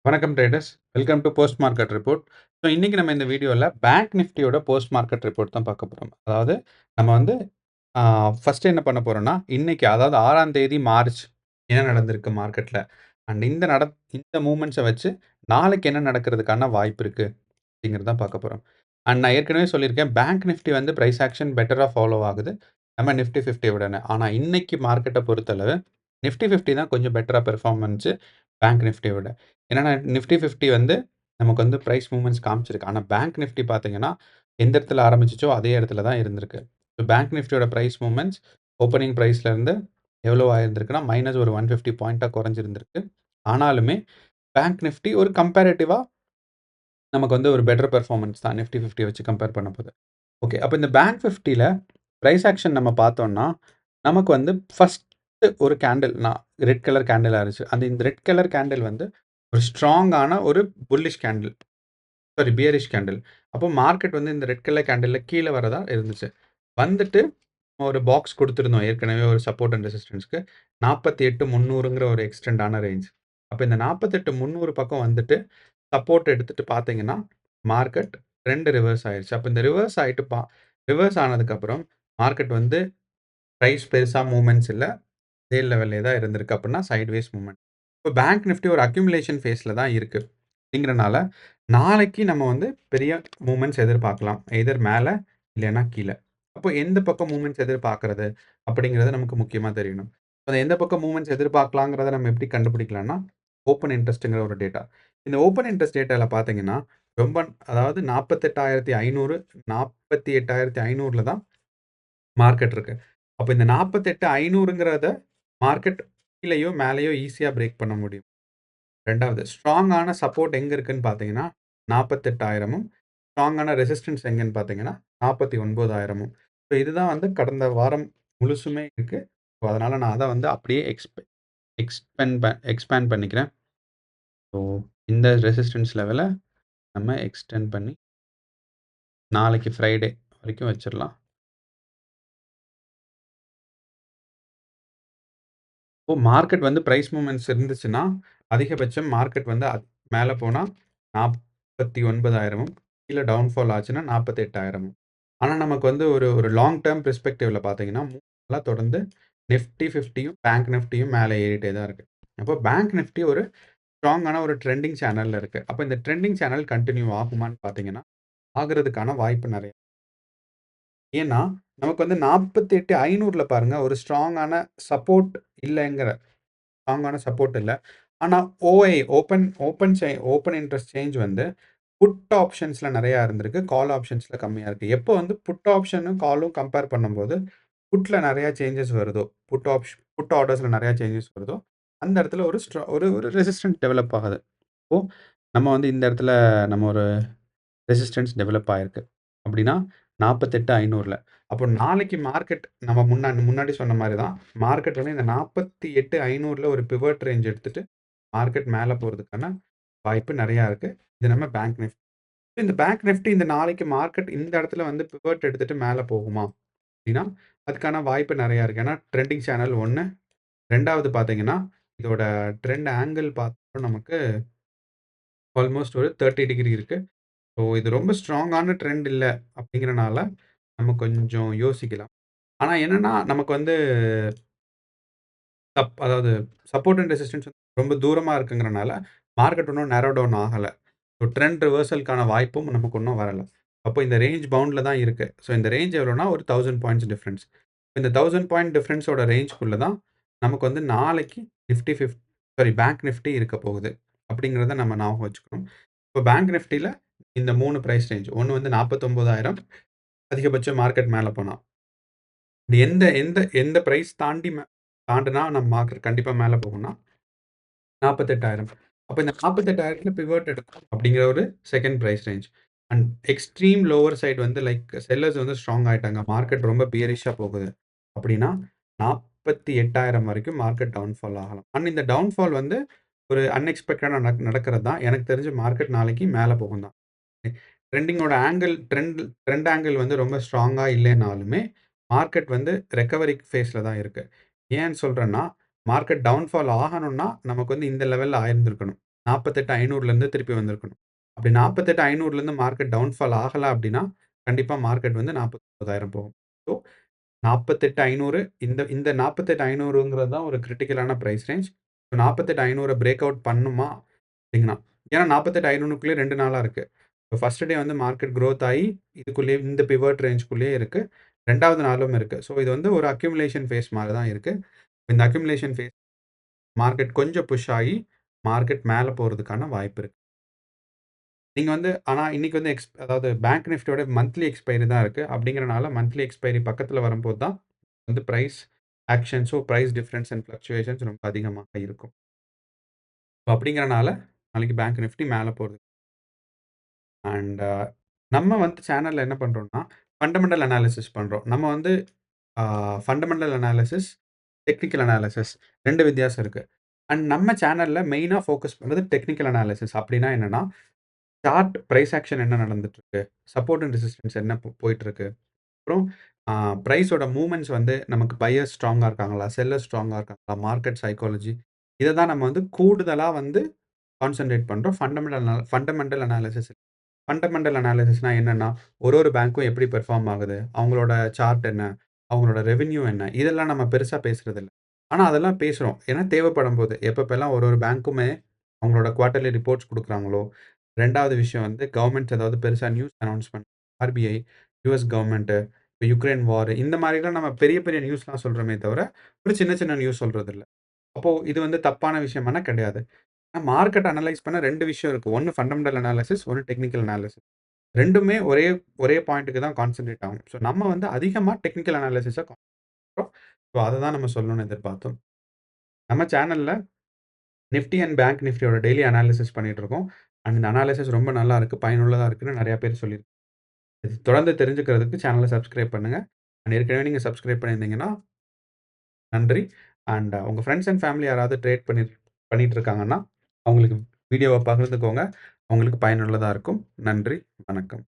வணக்கம் traders. Welcome to post market report. So இன்னைக்கு நம்ம இந்த வீடியோவில் பேங்க் நிஃப்டியோட போஸ்ட் மார்க்கெட் ரிப்போர்ட் தான் பார்க்க போகிறோம். அதாவது நம்ம வந்து ஃபர்ஸ்ட் என்ன பண்ண போறோம்னா, இன்னைக்கு அதாவது 6ஆம் தேதி மார்ச் என்ன நடந்திருக்கு மார்க்கெட்டில் அண்ட் இந்த மூமெண்ட்ஸை வச்சு நாளைக்கு என்ன நடக்கிறதுக்கான வாய்ப்பு இருக்குது அப்படிங்கிறது தான் பார்க்க போகிறோம். அண்ட் நான் ஏற்கனவே சொல்லியிருக்கேன், பேங்க் நிஃப்டி வந்து ப்ரைஸ் ஆக்ஷன் பெட்டராக ஃபாலோ ஆகுது நம்ம நிஃப்டி 50 விடனே. ஆனால் இன்னைக்கு மார்க்கெட்டை பொறுத்தளவு நிஃப்டி 50 தான் கொஞ்சம் பெட்டராக பெர்ஃபார்மன்ஸு பேங்க் நிஃப்டியை விட. ஏன்னா நிஃப்டி 50 வந்து நமக்கு வந்து ப்ரைஸ் மூவ்மெண்ட்ஸ் காமிச்சிருக்கு. ஆனால் பேங்க் நிஃப்டி பார்த்தீங்கன்னா, எந்த இடத்துல ஆரம்பிச்சுச்சோ அதே இடத்துல தான் இருந்திருக்கு. ஸோ பேங்க் நிஃப்டியோட ப்ரைஸ் மூவ்மெண்ட்ஸ் ஓப்பனிங் ப்ரைஸ்லேருந்து எவ்வளோ ஆயிருந்திருக்குன்னா, மைனஸ் ஒரு 150 பாயிண்ட்டாக குறைஞ்சிருந்திருக்கு. ஆனாலுமே பேங்க் நிஃப்டி ஒரு கம்பேரேட்டிவா நமக்கு வந்து ஒரு பெட்டர் பெர்ஃபார்மன்ஸ் தான் நிஃப்டி 50 வச்சு கம்பேர் பண்ணும்போது. ஓகே. அப்போ இந்த பேங்க் 50ல பிரைஸ் ஆக்ஷன் நம்ம பார்த்தோம்னா, நமக்கு வந்து ஃபர்ஸ்ட்டு ஒரு கேண்டில் ரெட் கலர் கேண்டிலா இருந்துச்சு. இந்த ரெட் கலர் கேண்டில் வந்து ஒரு ஸ்ட்ராங்கான ஒரு bullish candle. Sorry, bearish candle. அப்போ மார்க்கெட் வந்து இந்த ரெட் கலர் கேண்டில்ல கீழ வரதா இருந்துச்சு. வந்துட்டு ஒரு பாக்ஸ் குடுத்திருந்தோம் ஏற்கனவே ஒரு சப்போர்ட் அண்ட் ரெசிஸ்டன்ஸ்க்கு. 48,300ங்கிற ஒரு எக்ஸ்டெண்ட் ரேஞ்ச். அப்ப இந்த 48,300 பக்கம் வந்துட்டு சப்போர்ட் எடுத்துட்டு பார்த்தீங்கன்னா, மார்க்கெட் ட்ரெண்ட் ரிவர்ஸ் ஆயிருச்சு. அப்ப இந்த ரிவர்ஸ் ஆனதுக்கப்புறம் மார்க்கெட் வந்து பிரைஸ் பெருசா மூவ்மெண்ட்ஸ் இல்ல. அதே லெவல்லே தான் இருந்திருக்கு அப்டின்னா சைட்வேஸ் மூவ்மெண்ட். இப்போ பேங்க் நிஃப்டி ஒரு அக்யூமுலேஷன் ஃபேஸ்ல தான் இருக்கு. அப்படிங்கிறனால, நாளைக்கு நம்ம வந்து பெரிய மூவ்மெண்ட்ஸ் எதிர்பார்க்கலாம். எய்தர் மேல இல்லைன்னா கீழ. அப்போ எந்த பக்கம் மூவ்மெண்ட்ஸ் எதிர்பார்க்கிறது அப்படிங்கிறது நமக்கு முக்கியமா தெரியணும். அந்த எந்த பக்கம் மூவ்மெண்ட்ஸ் எதிர்பார்க்கலாங்கிறத நம்ம எப்படி கண்டுபிடிக்கலாம்னா, ஓப்பன் இன்ட்ரெஸ்ட்ங்கிற ஒரு டேட்டா. இந்த ஓப்பன் இன்ட்ரெஸ்ட் டேட்டால பார்த்தீங்கன்னா, ரொம்ப அதாவது 48,500 48,500ல தான் மார்க்கெட் இருக்கு. அப்ப இந்த 48,500ங்கிறத மார்க்கெட் கீழயோ, மேலயோ ஈஸியா பிரேக் பண்ண முடியும். 2வது ஸ்ட்ராங்கான சப்போர்ட் எங்க இருக்குன்னு பார்த்தீங்கன்னா, 48,000ம் ஸ்ட்ராங்கான ரெசிஸ்டன்ஸ் எங்கன்னு பார்த்தீங்கன்னா, 49,000ம். ஸோ இதுதான் வந்து கடந்த வாரம் முழுசுமே இருக்கு. ஸோ அதனால நான் அத வந்து அப்படியே எக்ஸ்பேண்ட் பண்ணிக்கிறேன். ஸோ இந்த ரெசிஸ்டன்ஸ் லெவல நம்ம எக்ஸ்டெண்ட் பண்ணி நாளைக்கு ஃப்ரைடே வரைக்கும் வச்சிரலாம். இப்போ மார்க்கெட் வந்து பிரைஸ் மூவ்மெண்ட்ஸ் இருந்துச்சுன்னா, அதிகபட்சம் மார்க்கெட் வந்து மேல போனா 49,000ம், கீழ டவுன்ஃபால் ஆச்சுன்னா 48,000ம். ஆனா நமக்கு வந்து ஒரு ஒரு லாங் டெர்ம் பெர்ஸ்பெக்டிவ்ல பார்த்தீங்கன்னா, 3 நாளா தொடர்ந்து நிஃப்டி 50யும், பேங்க் நிஃப்டியும் மேல ஏறிட்டே தான் இருக்கு. அப்போ பேங்க் நிஃப்டி ஒரு ஸ்ட்ராங்கான ஒரு ட்ரெண்டிங் சேனல்ல இருக்கு. அப்ப இந்த ட்ரெண்டிங் சேனல் கன்டின்யூ ஆகுமான்னு பார்த்தீங்கன்னா, ஆகுறதுக்கான வாய்ப்பு நெறைய. ஏன்னா, நமக்கு வந்து 48,500ல பாருங்க ஒரு ஸ்ட்ராங்கான சப்போர்ட் இல்லங்கிற ஸ்ட்ராங்கான சப்போர்ட் இல்ல. ஆனா ஓஐ ஓப்பன் இன்ட்ரெஸ்ட் சேஞ்ச் வந்து புட் ஆப்ஷன்ஸ்ல நெறையா இருந்திருக்கு. கால் ஆப்ஷன்ஸ்ல கம்மியா இருக்கு. எப்போ வந்து புட் ஆப்ஷனும், காலும் கம்பேர் பண்ணும்போது, புட்ல நெறையா சேஞ்சஸ் வருதோ, புட் ஆர்டர்ஸ்ல நெறையா சேஞ்சஸ் வருதோ, அந்த இடத்துல ஒரு ஒரு ஒரு ரெசிஸ்டன்ஸ் டெவலப் ஆகுது. இப்போ நம்ம வந்து இந்த இடத்துல நம்ம ஒரு ரெசிஸ்டன்ஸ் டெவலப் ஆயிருக்கு. அப்படின்னா 48,500ல. அப்போ நாளைக்கு மார்க்கெட் நம்ம முன்னாடி சொன்ன மாரி தான். மார்க்கெட் வந்து இந்த 48,500ல ஒரு பிவட் ரேஞ்ச் எடுத்துட்டு, மார்க்கெட் மேல போறதுக்கான வாய்ப்பு நெறையா இருக்கு. இது நம்ம பேங்க் நிஃப்டி. இந்த பேங்க் நிஃப்டி இந்த நாளைக்கு மார்க்கெட் இந்த இடத்துல வந்து பிவட் எடுத்துட்டு மேல போகுமா? அப்படின்னா, அதுக்கான வாய்ப்பு நெறையா இருக்கு. ஏன்னா ட்ரெண்டிங் சேனல் 1. 2வது பார்த்தீங்கன்னா, இதோட ட்ரெண்ட் ஆங்கிள் பார்த்தோம்னா நமக்கு ஆல்மோஸ்ட் ஒரு 30 டிகிரி இருக்கு. ஸோ இது ரொம்ப ஸ்ட்ராங்கான ட்ரெண்ட் இல்ல அப்படிங்கிறனால, நம்ம கொஞ்சம் யோசிக்கலாம். ஆனா என்னன்னா, நமக்கு வந்து அதாவது சப்போர்ட் அண்ட் ரெசிஸ்டன்ஸ் ரொம்ப தூரமா இருக்குங்கிறனால, மார்க்கெட் இன்னும் நேரோ டவுன் ஆகல. ஸோ ட்ரெண்ட் ரிவர்சலுக்கான வாய்ப்பும் நமக்கு இன்னும் வரல. அப்போ இந்த ரேஞ்ச் பவுண்ட்ல தான் இருக்கு. ஸோ இந்த ரேஞ்ச் எவ்வளோனா ஒரு 1000 பாயிண்ட்ஸ் டிஃபரன்ஸ். இந்த 1000 பாயிண்ட் டிஃபரன்ஸோட ரேஞ்ச்குள்ள தான் நமக்கு வந்து நாளைக்கு நிஃப்டி பேங்க் நிஃப்டி இருக்க போகுது. அப்படிங்கிறத நம்ம ஞாபகம் வச்சுக்கணும். இப்போ பேங்க் நிஃப்டில இந்த 3 பிரைஸ் ரேஞ்ச். ஒண்ணு வந்து 49,000 அதிகபட்சம் மார்க்கெட் மேல போனா. இது எந்த எந்த எந்த பிரைஸ் தாண்டுனா நம்ம மார்க்கெட் கண்டிப்பா மேல போகும்னா 48,000. அப்ப இந்த 48,000ல பிவோட் எடுக்கும் அப்படிங்கிற ஒரு second price range. And extreme lower side வந்து லைக் செல்லர்ஸ் வந்து ஸ்ட்ராங் ஆயிட்டாங்க. மார்க்கெட் ரொம்ப பியரிஷா போகுது. அப்படின்னா 48,000 வரைக்கும் மார்க்கெட் டவுன்ஃபால் ஆகலாம். அண்ட் இந்த டவுன்ஃபால் வந்து ஒரு அன்எக்ஸ்பெக்டடா நடக்கிறது தான். எனக்கு தெரிஞ்சு மார்க்கெட் நாளைக்கு மேல போகும் தான். ட்ரெண்டிங்கோட ட்ரெண்ட் ஆங்கிள் வந்து ரொம்ப ஸ்ட்ராங்கா இல்லைனாலுமே, மார்க்கெட் வந்து ரெக்கவரி ஃபேஸ்ல தான் இருக்கு. ஏன்னு சொல்றேன்னா, மார்க்கெட் டவுன்ஃபால் ஆகணும்னா, நமக்கு வந்து இந்த லெவல்ல ஆயிருந்திருக்கணும். 48,500லேருந்து திருப்பி வந்திருக்கணும். அப்படி 48,500லேருந்து மார்க்கெட் டவுன்ஃபால் ஆகல அப்படின்னா, கண்டிப்பா மார்க்கெட் வந்து 49,000 போகும். ஸோ 48,500 இந்த 48,500ங்கிறது தான் ஒரு கிரிட்டிக்கலான பிரைஸ் ரேஞ்ச். 48,500 பிரேக் அவுட் பண்ணுமா? அப்படிங்கன்னா, ஏன்னா 48,500க்குள்ளயே 2 நாளா இருக்கு. இப்போ ஃபர்ஸ்ட் டே வந்து மார்க்கெட் குரோத் ஆயி, இதுக்குள்ளேயே இந்த பிவட் ரேஞ்ச்குள்ளேயே இருக்கு. 2வது நாளும் இருக்கு. ஸோ இது வந்து ஒரு அக்யூமுலேஷன் ஃபேஸ் மாரி தான் இருக்கு. இந்த அக்யூமுலேஷன் ஃபேஸ் மார்க்கெட் கொஞ்சம் புஷ் ஆகி, மார்க்கெட் மேல போறதுக்கான வாய்ப்பு இருக்கு. நீங்க வந்து ஆனா இன்னைக்கு வந்து அதாவது பேங்க் நிஃப்டியோட மந்த்லி எக்ஸ்பைரி தான் இருக்கு. அப்படிங்கிறனால மந்த்லி எக்ஸ்பைரி பக்கத்துல வரும்போது தான் வந்து பிரைஸ் ஆக்ஷன்ஸோ, பிரைஸ் டிஃபரன்ஸ் அண்ட் ஃப்ளக்சுவேஷன்ஸ் ரொம்ப அதிகமா இருக்கும். ஸோ அப்படிங்கிறனால நாளைக்கு பேங்க் நிஃப்டி மேல போறது. அண்ட் நம்ம வந்து சேனல்ல என்ன பண்றோம்னா, ஃபண்டமெண்டல் அனாலிசிஸ் பண்றோம். நம்ம வந்து ஃபண்டமெண்டல் அனாலிசிஸ், டெக்னிக்கல் அனாலிசிஸ் 2 வித்தியாசம் இருக்கு. அண்ட் நம்ம சேனல்ல மெயினா ஃபோக்கஸ் பண்றது டெக்னிக்கல் அனாலிசிஸ். அப்படின்னா என்னன்னா, சார்ட் பிரைஸ் ஆக்ஷன் என்ன நடந்துட்டு இருக்கு? சப்போர்ட் அண்ட் ரெசிஸ்டன்ஸ் என்ன போயிட்டு இருக்கு? அப்புறம் ஆ பிரைஸோட மூவ்மெண்ட்ஸ் வந்து நமக்கு பையர்ஸ் ஸ்ட்ராங்கா இருக்காங்களா? செல்லர்ஸ் ஸ்ட்ராங்கா இருக்காங்களா? மார்க்கெட் சைக்காலஜி இத தான் நம்ம வந்து கூடுதலா வந்து கான்சன்ட்ரேட் பண்றோம். Fundamental analysis. ஃபண்டமெண்டல் அனாலிசிஸ்னா என்னன்னா, ஒரு பேங்க்கும் எப்படி பெர்ஃபார்ம் ஆகுது? அவங்களோட சார்ட் என்ன? அவங்களோட ரெவென்யூ என்ன? இதெல்லாம் நம்ம பெருசா பேசுறதில்ல. ஆனா அதெல்லாம் பேசுறோம். ஏன்னா தேவைப்படும்போது. எப்பப்பலாம் ஒரு பேங்க்குமே அவங்களோட குவார்ட்டர்லி ரிப்போர்ட்ஸ் குடுக்குறாங்களோ, 2வது விஷயம் வந்து கவர்ன்மெண்ட்ஸ் ஏதாவது பெருசா news announcement RBI, US government, இப்ப யுக்ரைன் வார் இந்த மாரிலாம் நம்ம பெரிய பெரிய நியூஸ்லாம் சொல்றோமே தவிர, ஒரு சின்ன சின்ன நியூஸ் சொல்றதில்ல. அப்போ இது வந்து தப்பான விஷயமானா கிடையாது. மார்க்கெட் அனலைஸ் பண்ண 2 விஷயம் இருக்கு. ஒண்ணு ஃபண்டமெண்டல் அனாலிசிஸ், ஒண்ணு டெக்னிக்கல் அனாலிசிஸ். 2மே ஒரே ஒரே பாயிண்ட்க்கு தான் கான்சன்ட்ரேட் ஆகும். ஸோ நம்ம வந்து அதிகமா டெக்னிக்கல் அனாலிசிஸ பண்றோம். ஸோ அததான் நம்ம சொல்லணும்னு எதிர்பார்த்தோம். நம்ம சேனல்ல நிஃப்டி அண்ட் பேங்க் நிஃப்டியோட டெய்லி அனாலிசிஸ் பண்ணிட்டு இருக்கோம். அண்ட் இந்த அனாலிசிஸ் ரொம்ப நல்லா இருக்கு, பயனுள்ளதா இருக்குன்னு நெறைய பேர் சொல்லியிருக்காங்க. இது தொடர்ந்து தெரிஞ்சுக்கிறதுக்கு சேனல சப்ஸ்கிரைப் பண்ணுங்க. அண்ட் ஏற்கனவே நீங்க சப்ஸ்கிரைப் பண்ணியிருந்தீங்கன்னா நன்றி. அண்ட் உங்க ஃபிரெண்ட்ஸ் அண்ட் ஃபேமிலி யாராவது ட்ரேட் பண்ணிட்டு இருக்காங்கன்னா, அவங்களுக்கு வீடியோவ பகிர்ந்துக்கோங்க. அவங்களுக்கு பயனுள்ளதா இருக்கும். நன்றி. வணக்கம்.